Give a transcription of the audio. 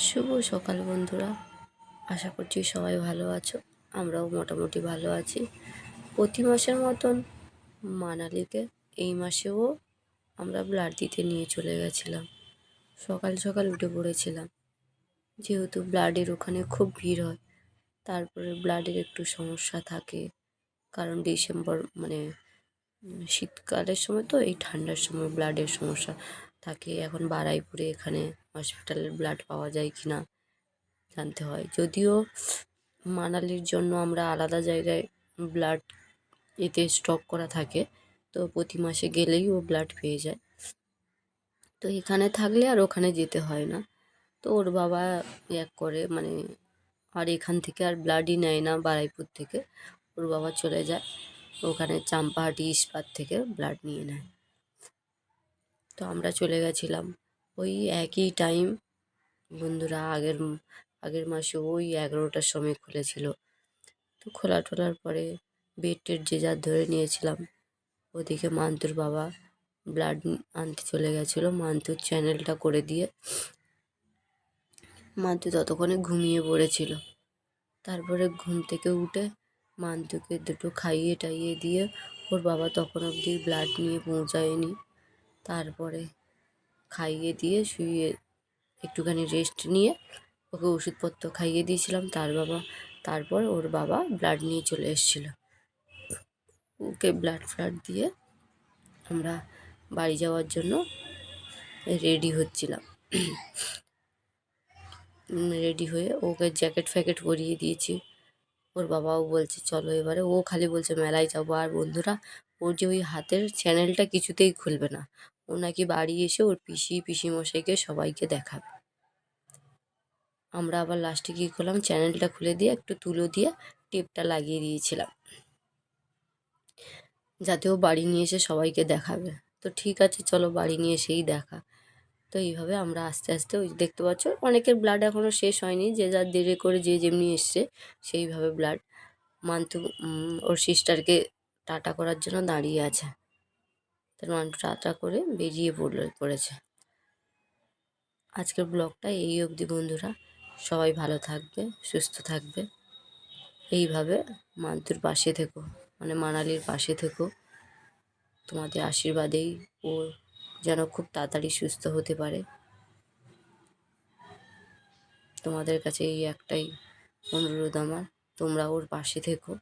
শুভ সকাল বন্ধুরা, আশা করছি সবাই ভালো আছো। আমরাও মোটামুটি ভালো আছি। প্রতি মাসের মতন মানালিকে এই মাসেও আমরা ব্লাড দিতে নিয়ে চলে গেছিলাম। সকাল সকাল উঠে পড়েছিলাম, যেহেতু ব্লাডের ওখানে খুব ভিড় হয়। তারপরে ব্লাডের একটু সমস্যা থাকে, কারণ ডিসেম্বর মানে শীতকালের সময় তো, এই ঠান্ডার সময় ব্লাডের সমস্যা থাকে। এখন বারাইপুরে এখানে হসপিটালের ব্লাড পাওয়া যায় কি না জানতে হয়। যদিও মানালির জন্য আমরা আলাদা জায়গায় ব্লাড এতে স্টক করা থাকে, তো প্রতি মাসে গেলেই ও ব্লাড পেয়ে যায়। তো এখানে থাকলে আর ওখানে যেতে হয় না। তো ওর বাবা এক করে মানে আর এখান থেকে আর ব্লাডই নেয় না বারাইপুর থেকে। ওর বাবা চলে যায় ওখানে চাম্পাহাটি ইস্পাত থেকে ব্লাড নিয়ে নেয়। তো আমরা চলে গেছিলাম ওই একই টাইম বন্ধুরা। আগের মাসে ওই 11টার সময় খুলেছিল। তো খোলা টোলার পরে বেড টেড যে যার ধরে নিয়েছিলাম। ওদিকে মান্তুর বাবা ব্লাড আনতে চলে গেছিলো। মান্তুর চ্যানেলটা করে দিয়ে মান্তু ততক্ষণে ঘুমিয়ে পড়েছিল। তারপরে ঘুম থেকে উঠে মান্তুকে দুটো খাইয়ে টাইয়ে দিয়ে ওর বাবা তখন অবধি ব্লাড নিয়ে পৌঁছায়নি। তারপরে খাইয়ে দিয়ে শুয়ে একটুখানি রেস্ট নিয়ে ওকে ওষুধপত্র খাইয়ে দিয়েছিলাম। তারপর ওর বাবা ব্লাড নিয়ে চলে এসেছিলো। ওকে ব্লাড ফ্লাড দিয়ে আমরা বাড়ি যাওয়ার জন্য রেডি হচ্ছিলাম। রেডি হয়ে ওকে জ্যাকেট ফ্যাকেট পরিয়ে দিয়েছি। ওর বাবাও বলছে চলো এবারে। ও খালি বলছে মেলায় যাবো। আর বন্ধুরা, ওর যে ওই হাতের চ্যানেলটা কিছুতেই খুলবে না। ও নাকি বাড়ি এসে ওর পিসিমশাইকে সবাইকে দেখাবে। আমরা আবার লাস্টে কী করলাম, চ্যানেলটা খুলে দিয়ে একটু তুলো দিয়ে টেপটা লাগিয়ে দিয়েছিলাম, যাতে ও বাড়ি নিয়ে এসে সবাইকে দেখাবে। তো ঠিক আছে চলো বাড়ি নিয়ে এসেই দেখা। তো এইভাবে আমরা আস্তে আস্তে ওই দেখতে পাচ্ছ অনেকের ব্লাড এখনও শেষ হয়নি, যে যার দেরি করে যে যেমনি এসছে সেইভাবে ব্লাড। মান্তু ওর সিস্টারকে টাটা করার জন্য দাঁড়িয়ে আছে। তার মান্টু টাটা করে বেরিয়ে পড়েছে। আজকের ব্লগটা এই অবধি বন্ধুরা। সবাই ভালো থাকবে, সুস্থ থাকবে। এইভাবে মান্তুর পাশে থেকো, মানে মানালির পাশে থেকো। তোমাদের আশীর্বাদেই ও যেন খুব তাড়াতাড়ি সুস্থ হতে পারে। তোমাদের কাছে এই একটাই অনুরোধ আমার, তোমরা ওর পাশে থেকো।